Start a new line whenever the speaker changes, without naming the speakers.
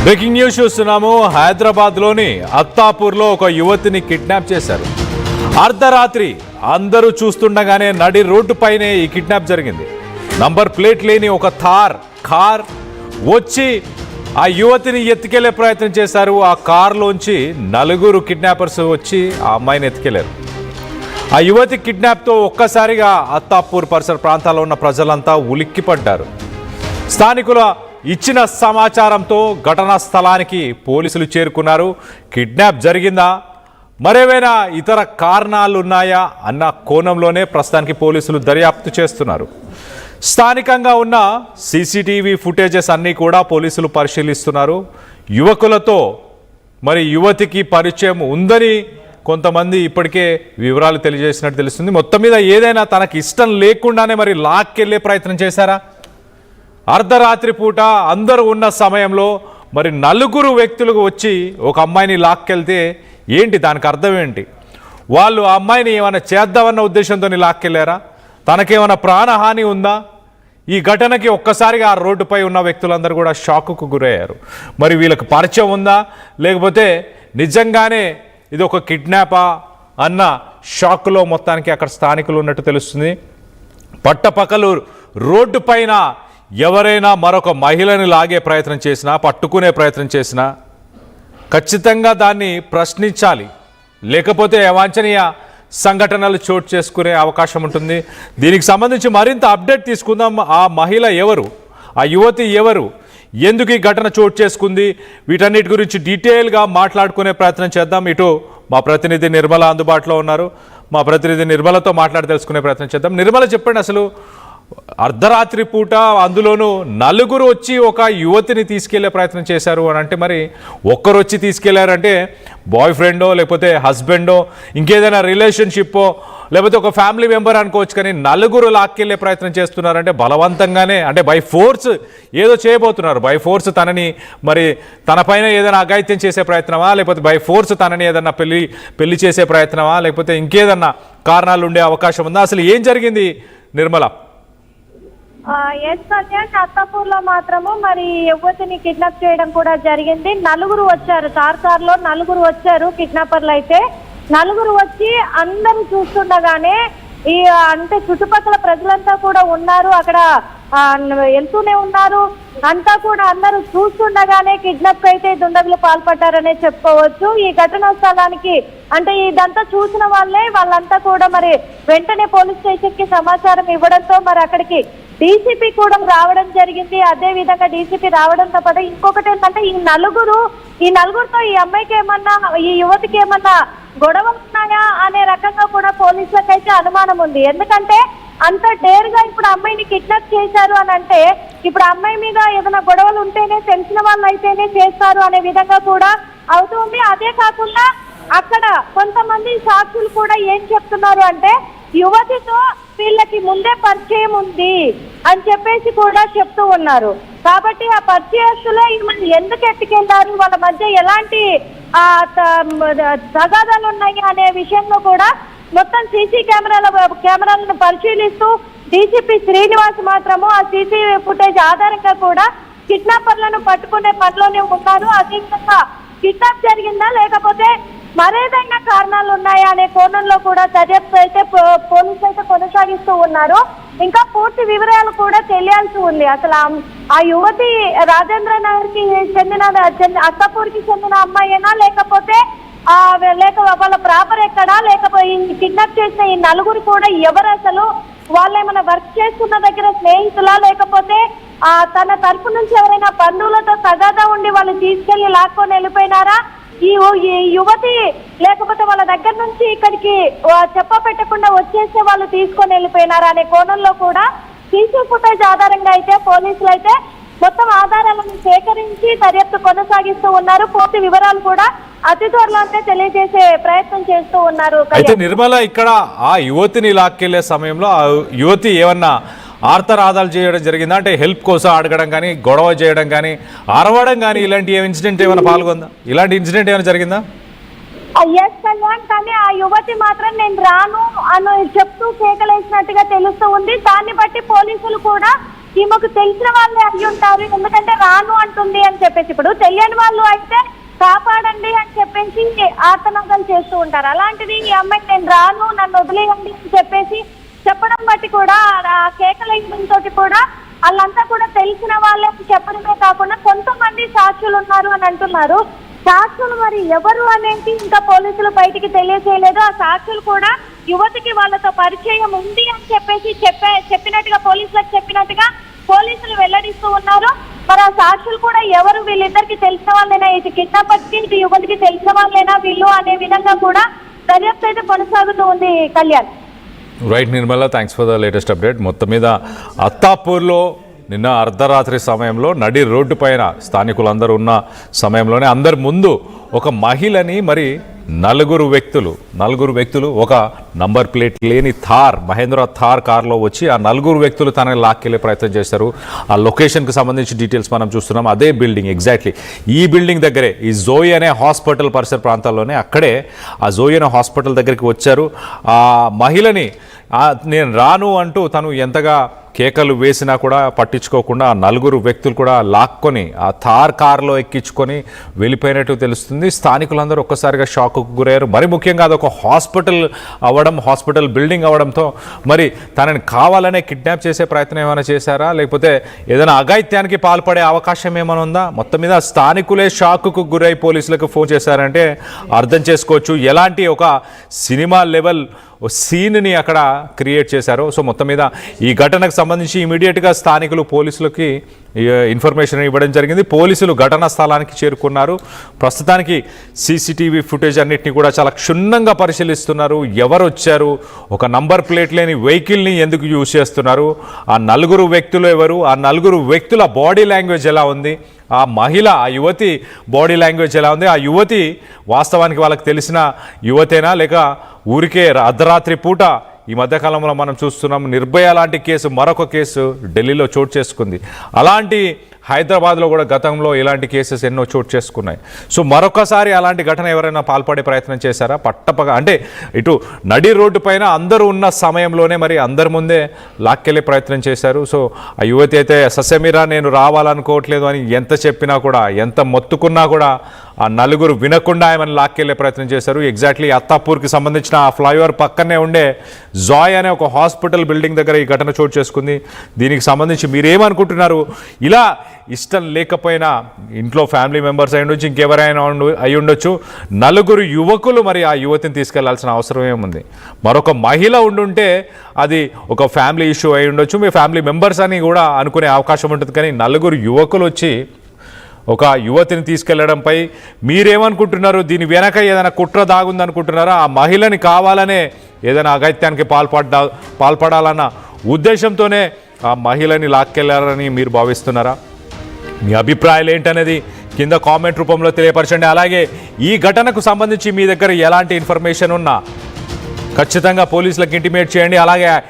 Breaking news చూస్తున్నాము. హైదరాబాద్లోని అత్తాపూర్లో ఒక యువతిని కిడ్నాప్ చేశారు. అర్ధరాత్రి అందరూ చూస్తుండగానే నడి రోడ్డుపైనే ఈ కిడ్నాప్ జరిగింది. నంబర్ ప్లేట్ లేని ఒక కార్ వచ్చి ఆ యువతిని ఎత్తుకెళ్లే ప్రయత్నం చేశారు. ఆ కార్లోంచి నలుగురు కిడ్నాపర్స్ వచ్చి ఆ అమ్మాయిని ఎత్తుకెళ్లారు. ఆ యువతి కిడ్నాప్తో ఒక్కసారిగా అత్తాపూర్ పరిసర ప్రాంతాల్లో ఉన్న ప్రజలంతా ఉలిక్కిపడ్డారు. స్థానికుల ఇచ్చిన సమాచారంతో ఘటనా స్థలానికి పోలీసులు చేరుకున్నారు. కిడ్నాప్ జరిగిందా, మరేమైనా ఇతర కారణాలు ఉన్నాయా అన్న కోణంలోనే ప్రస్తుతానికి పోలీసులు దర్యాప్తు చేస్తున్నారు. స్థానికంగా ఉన్న సీసీటీవీ ఫుటేజెస్ అన్నీ కూడా పోలీసులు పరిశీలిస్తున్నారు. యువకులతో యువతికి పరిచయం ఉందని కొంతమంది ఇప్పటికే వివరాలు తెలియజేసినట్టు తెలుస్తుంది. మొత్తం మీద ఏదైనా తనకి ఇష్టం లేకుండానే లాక్కెళ్లే ప్రయత్నం చేశారా? అర్ధరాత్రి పూట అందరూ ఉన్న సమయంలో నలుగురు వ్యక్తులు వచ్చి ఒక అమ్మాయిని లాక్కెళ్తే ఏంటి, దానికి అర్థం ఏంటి? వాళ్ళు ఆ అమ్మాయిని ఏమైనా చేద్దామన్న ఉద్దేశంతో లాక్కెళ్ళారా? తనకేమైనా ప్రాణహాని ఉందా? ఈ ఘటనకి ఒక్కసారిగా ఆ రోడ్డుపై ఉన్న వ్యక్తులందరూ కూడా షాకుకు గురయ్యారు. వీళ్ళకి పరిచయం ఉందా, లేకపోతే నిజంగానే ఇది ఒక కిడ్నాపా అన్న షాక్లో మొత్తానికి అక్కడ స్థానికులు ఉన్నట్టు తెలుస్తుంది. పట్టపక్కలు రోడ్డు పైన ఎవరైనా మరొక మహిళని లాగే ప్రయత్నం చేసినా, పట్టుకునే ప్రయత్నం చేసినా ఖచ్చితంగా దాన్ని ప్రశ్నించాలి, లేకపోతే అవాంఛనీయ సంఘటనలు చోటు చేసుకునే అవకాశం ఉంటుంది. దీనికి సంబంధించి మరింత అప్డేట్ తీసుకుందాం. ఆ మహిళ ఎవరు, ఆ యువతి ఎవరు, ఎందుకు ఈ ఘటన చోటు చేసుకుంది, వీటన్నిటి గురించి డీటెయిల్గా మాట్లాడుకునే ప్రయత్నం చేద్దాం. ఇటు మా ప్రతినిధి నిర్మల అందుబాటులో ఉన్నారు. మా ప్రతినిధి నిర్మలతో మాట్లాడి తెలుసుకునే ప్రయత్నం చేద్దాం. నిర్మల, చెప్పండి, అసలు అర్ధరాత్రి పూట అందులోనూ నలుగురు వచ్చి ఒక యువతిని తీసుకెళ్లే ప్రయత్నం చేశారు అని అంటే ఒక్కరు వచ్చి తీసుకెళ్లారంటే బాయ్ ఫ్రెండో, లేకపోతే హస్బెండో, ఇంకేదైనా రిలేషన్షిప్పో, లేకపోతే ఒక ఫ్యామిలీ మెంబర్ అనుకోవచ్చు. కానీ నలుగురు లాక్కెళ్లే ప్రయత్నం చేస్తున్నారంటే బలవంతంగానే, అంటే బై ఫోర్స్ ఏదో చేయబోతున్నారు. బై ఫోర్స్ తనని తనపైన ఏదైనా అఘాయిత్యం చేసే ప్రయత్నమా, లేకపోతే బై ఫోర్స్ తనని ఏదన్నా పెళ్లి చేసే ప్రయత్నమా, లేకపోతే ఇంకేదన్నా కారణాలు ఉండే అవకాశం ఉందా? అసలు ఏం జరిగింది నిర్మల?
ఎస్ కళ్యాణ్, అత్తాపూర్ లో మాత్రము యువతిని కిడ్నాప్ చేయడం కూడా జరిగింది. నలుగురు వచ్చారు, కార్ లో నలుగురు వచ్చారు కిడ్నాపర్లు. అయితే నలుగురు వచ్చి అందరూ చూస్తుండగానే అంటే చుట్టుపక్కల ప్రజలంతా కూడా ఉన్నారు, అక్కడ వెళ్తూనే ఉన్నారు. అంతా కూడా అందరూ చూస్తుండగానే కిడ్నాప్ అయితే దుండగులు పాల్పడ్డారనే చెప్పుకోవచ్చు. ఈ ఘటనా స్థలానికి అంటే ఇదంతా చూసిన వాళ్ళంతా కూడా వెంటనే పోలీస్ స్టేషన్ కి సమాచారం ఇవ్వడంతో అక్కడికి డీసీపీ కూడా రావడం జరిగింది. అదే విధంగా డీసీపీ రావడంతో పాటు ఇంకొకటి ఏంటంటే ఈ నలుగురితో ఈ అమ్మాయికి ఏమన్నా, ఈ యువతికి ఏమన్నా గొడవలు ఉన్నాయా అనే రకంగా కూడా పోలీసులకైతే అనుమానం ఉంది. ఎందుకంటే అంత డేర్ గా ఇప్పుడు అమ్మాయిని కిడ్నాప్ చేశారు అని అంటే ఇప్పుడు అమ్మాయి మీద ఏదైనా గొడవలు ఉంటేనే, తెలిసిన వాళ్ళు అయితేనే చేస్తారు అనే విధంగా కూడా అవుతుంది. అదే కాకుండా అక్కడ కొంతమంది సాక్షులు కూడా ఏం చెప్తున్నారు అంటే యువతితో వీళ్ళకి ముందే పరిచయం ఉంది అని చెప్పేసి కూడా చెప్తూ ఉన్నారు. కాబట్టి ఆ పరిచయస్తులే ఎందుకు ఎత్తుకెళ్లారు, వాళ్ళ మధ్య ఎలాంటి తగాదాలు ఉన్నాయి అనే విషయంలో కూడా మొత్తం సీసీ కెమెరాలను పరిశీలిస్తూ డీసీపీ శ్రీనివాస్ మాత్రము ఆ సీసీ ఫుటేజ్ ఆధారంగా కూడా కిడ్నాపర్లను పట్టుకునే పనిలోనే ఉన్నారు. అదేవిధంగా కిడ్నాప్ జరిగిందా లేకపోతే మరేదైనా కారణాలు ఉన్నాయా అనే కోణంలో కూడా దర్యాప్తు అయితే పోలీసులు అయితే కొనసాగిస్తూ ఉన్నారు. ఇంకా పూర్తి వివరాలు కూడా తెలియాల్సి ఉంది. అసలు ఆ యువతి రాజేంద్ర నగర్ కి చెందిన, అత్తాపూర్ కి చెందిన అమ్మాయినా, లేకపోతే వాళ్ళ ప్రాపర్ ఎక్కడా, లేకపోతే కిడ్నాప్ చేసిన ఈ నలుగురు కూడా ఎవరు, అసలు వాళ్ళు ఏమైనా వర్క్ చేస్తున్న దగ్గర స్నేహితులా, లేకపోతే తన తరపు నుంచి ఎవరైనా బంధువులతో తగాదా ఉండి వాళ్ళు తీసుకెళ్లి లాక్కొని వెళ్ళిపోయినారా, ఈ యువతి లేకపోతే వాళ్ళ దగ్గర నుంచి ఇక్కడికి చెప్ప పెట్టకుండా వచ్చేస్తే వాళ్ళు తీసుకొని వెళ్ళిపోయినారా అనే కోణంలో కూడా సీసీ ఫుటేజ్ ఆధారంగా అయితే పోలీసులు అయితే మొత్తం ఆధారాలను సేకరించి దర్యాప్తు కొనసాగిస్తూ ఉన్నారు. పూర్తి వివరాలు కూడా అతి త్వరలో తెలియజేసే ప్రయత్నం చేస్తూ ఉన్నారు.
అయితే నిర్మల, ఇక్కడ ఆ యువతిని లాక్కెళ్లే సమయంలో ఆ యువతి ఏమన్నా ఆర్తరాదాలు చేయడం జరిగిందా? అంటే హెల్ప్ కోసం అడగడం కానీ, గొడవ చేయడం కానీ, అరవడం కానీ, ఇలాంటి ఇన్సిడెంట్ ఏమైనా పాల్గొందా? ఇలాంటి ఇన్సిడెంట్ ఏమైనా జరిగిందా?
ఎస్ కళ్యాణ్, కానీ ఆ యువతి మాత్రం నేను రాను అని చెప్తూ కేకలేసినట్టుగా తెలుస్తూ ఉంది. దాన్ని బట్టి పోలీసులు కూడా ఈమెకు తెలిసిన వాళ్ళే అయ్యి ఉంటారు, ఎందుకంటే రాను అంటుంది అని చెప్పేసి. ఇప్పుడు తెలియని వాళ్ళు అయితే కాపాడండి అని చెప్పేసి ఆర్తనాదాలు చేస్తూ ఉంటారు. అలాంటిది ఈ అమ్మాయి నేను రాను, నన్ను వదిలేయండి అని చెప్పేసి చెప్పడం బట్టి కూడా ఆ కేకలేయడంతో కూడా వాళ్ళంతా కూడా తెలిసిన వాళ్ళకి చెప్పడమే కాకుండా కొంతమంది సాక్షులు ఉన్నారు అని అంటున్నారు. సాక్షులు మరి ఎవరు అనేది ఇంకా పోలీసులు బయటికి తెలియజేయలేదు. ఆ సాక్షులు కూడా యువతికి వాళ్ళతో పరిచయం ఉంది అని చెప్పేసి చెప్పినట్టుగా పోలీసులకు చెప్పినట్టుగా పోలీసులు వెల్లడిస్తూ ఉన్నారు. మరి ఆ సాక్షులు కూడా ఎవరు, వీళ్ళిద్దరికి తెలిసిన వాళ్ళైనా, ఇటు కిడ్నాపర్కి ఇటు యువతికి తెలిసిన వాళ్ళైనా వీళ్ళు అనే విధంగా కూడా దర్యాప్తు అయితే కొనసాగుతూ ఉంది. Kalyan.
Right Nirmala, thanks for the latest update. మొత్తం మీద అత్తాపూర్లో నిన్న అర్ధరాత్రి సమయంలో నడి రోడ్డు పైన స్థానికులందరూ ఉన్న సమయంలోనే అందరి ముందు ఒక మహిళని మరి నలుగురు వ్యక్తులు ఒక నంబర్ ప్లేట్ లేని మహేంద్ర థార్ కార్లో వచ్చి ఆ నలుగురు వ్యక్తులు తనని లాక్కెళ్ళే ప్రయత్నం చేశారు. ఆ లొకేషన్కి సంబంధించి డీటెయిల్స్ మనం చూస్తున్నాం. అదే బిల్డింగ్, ఎగ్జాక్ట్లీ ఈ బిల్డింగ్ దగ్గరే, ఈ జోయి అనే హాస్పిటల్ పరిసర ప్రాంతాల్లోనే అక్కడే ఆ జోయి అనే హాస్పిటల్ దగ్గరికి వచ్చారు. ఆ మహిళని నేను రాను అంటూ తను ఎంతగా కేకలు వేసినా కూడా పట్టించుకోకుండా ఆ నలుగురు వ్యక్తులు కూడా లాక్కొని ఆ థార్ కార్లో ఎక్కించుకొని వెళ్ళిపోయినట్టు తెలుస్తుంది. స్థానికులందరూ ఒక్కసారిగా షాక్కు గురయ్యారు. మరి ముఖ్యంగా అదొక హాస్పిటల్ బిల్డింగ్ అవడంతో మరి తనని కావాలనే కిడ్నాప్ చేసే ప్రయత్నం ఏమైనా చేశారా, లేకపోతే ఏదైనా అఘాయిత్యానికి పాల్పడే అవకాశం ఏమైనా ఉందా? మొత్తం మీద స్థానికులే షాక్కు గురై పోలీసులకు ఫోన్ చేశారంటే అర్థం చేసుకోవచ్చు ఎలాంటి ఒక సినిమా లెవెల్ సీన్ని అక్కడ క్రియేట్ చేశారు. సో మొత్తం మీద ఈ ఘటనకు సంబంధించి ఇమీడియట్గా స్థానికులు పోలీసులకి ఇన్ఫర్మేషన్ ఇవ్వడం జరిగింది. పోలీసులు ఘటనా స్థలానికి చేరుకున్నారు. ప్రస్తుతానికి సీసీటీవీ ఫుటేజ్ అన్నిటిని కూడా చాలా క్షుణ్ణంగా పరిశీలిస్తున్నారు. ఎవరు వచ్చారు, ఒక నంబర్ ప్లేట్ లేని వెహికల్ని ఎందుకు యూజ్ చేస్తున్నారు, ఆ నలుగురు వ్యక్తులు ఎవరు, ఆ నలుగురు వ్యక్తుల బాడీ లాంగ్వేజ్ ఎలా ఉంది, ఆ మహిళ, ఆ యువతి బాడీ లాంగ్వేజ్ ఎలా ఉంది, ఆ యువతి వాస్తవానికి వాళ్ళకి తెలిసిన యువతేనా లేక ఊరికే అర్ధరాత్రి పూట ఈ మధ్యకాలంలో మనం చూస్తున్నాం నిర్భయ లాంటి కేసు, మరొక కేసు ఢిల్లీలో చోటు చేసుకుంది. అలాంటి హైదరాబాద్లో కూడా గతంలో ఇలాంటి కేసెస్ ఎన్నో చోటు చేసుకున్నాయి. సో మరొకసారి అలాంటి ఘటన ఎవరైనా పాల్పడే ప్రయత్నం చేశారా? పట్టపగా అంటే ఇటు నడి రోడ్డు పైన అందరూ ఉన్న సమయంలోనే మరి అందరి ముందే లాక్కెళ్ళే ప్రయత్నం చేశారు. సో ఆ యువతి అయితే ససెమిరా నేను రావాలనుకోవట్లేదు అని ఎంత చెప్పినా కూడా, ఎంత మొత్తుకున్నా కూడా ఆ నలుగురు వినకుండా ఆమెను లాక్కెళ్ళే ప్రయత్నం చేశారు. ఎగ్జాక్ట్లీ అత్తాపూర్కి సంబంధించిన ఆ ఫ్లైఓవర్ పక్కనే ఉండే జాయ్ అనే ఒక హాస్పిటల్ బిల్డింగ్ దగ్గర ఈ ఘటన చోటు చేసుకుంది. దీనికి సంబంధించి మీరేమనుకుంటున్నారు? ఇలా ఇష్టం లేకపోయినా ఇంట్లో ఫ్యామిలీ మెంబర్స్ అయి ఉండొచ్చు, ఇంకెవరైనా అయి ఉండొచ్చు, నలుగురు యువకులు మరి ఆ యువతిని తీసుకెళ్లాల్సిన అవసరం ఏముంది? మరొక మహిళ ఉండుంటే అది ఒక ఫ్యామిలీ ఇష్యూ అయి ఉండొచ్చు, మీ ఫ్యామిలీ మెంబర్స్ అని కూడా అనుకునే అవకాశం ఉంటుంది. కానీ నలుగురు యువకులు వచ్చి ఒక యువతిని తీసుకెళ్లడంపై మీరేమనుకుంటున్నారు? దీని వెనక ఏదైనా కుట్ర దాగుందనుకుంటున్నారా? ఆ మహిళని కావాలనే ఏదైనా అఘాయిత్యానికి పాల్పడాలన్న ఉద్దేశంతోనే ఆ మహిళని లాక్కెళ్లారని మీరు భావిస్తున్నారా? మీ అభిప్రాయాలు ఏంటనేది కింద కామెంట్ రూపంలో తెలియపరచండి. అలాగే ఈ ఘటనకు సంబంధించి మీ దగ్గర ఎలాంటి ఇన్ఫర్మేషన్ ఉన్నా ఖచ్చితంగా పోలీసులకు ఇంటిమేట్ చేయండి. అలాగే